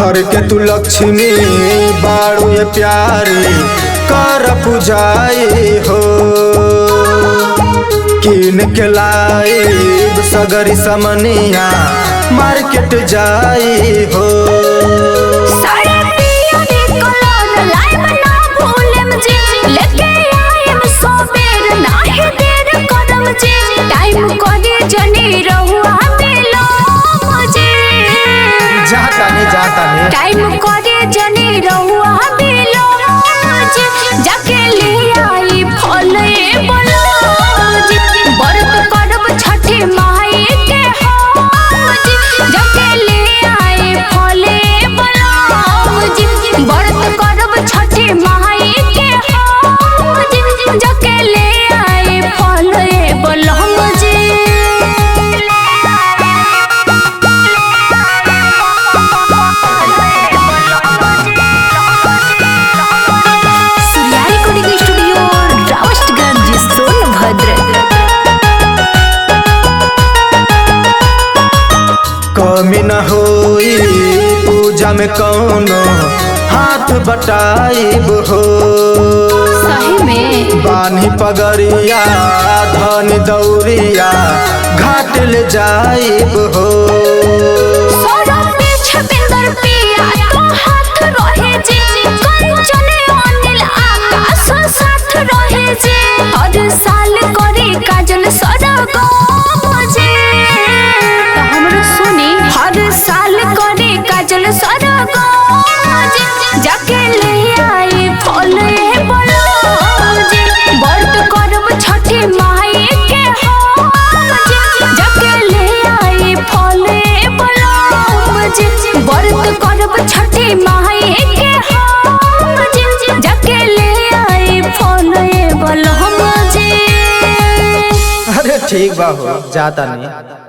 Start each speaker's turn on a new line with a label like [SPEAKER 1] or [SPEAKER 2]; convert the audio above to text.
[SPEAKER 1] घर के तू लक्ष्मी बाड़ू ये प्यारी कर पूजाई हो। किन के लाइब सगरी समनिया मार्केट जाई हो।
[SPEAKER 2] टाइम करे जनी रहुआ बिलो जाके ले आई फल बलोज व्रत करब छठी माई के होज जाके ले आई फल बलोज व्रत करब छठी माई के होज जाके ले आई फल बलोज।
[SPEAKER 1] कमी न होई पूजा में कौनो हाथ बटाइब हो।
[SPEAKER 2] सही में
[SPEAKER 1] बानी पगड़िया धन दौरिया घाट ले जाइब हो।
[SPEAKER 2] हर साल करे काजल हर साल करे काजल जाके ले आई फल बलोज व्रत करब छठी माई के होज जाके ले आई फल बलोज व्रत करब छठी माई के होज जाके ले आई फल बलोज।
[SPEAKER 1] अरे ठीक बा हो जाता नहीं।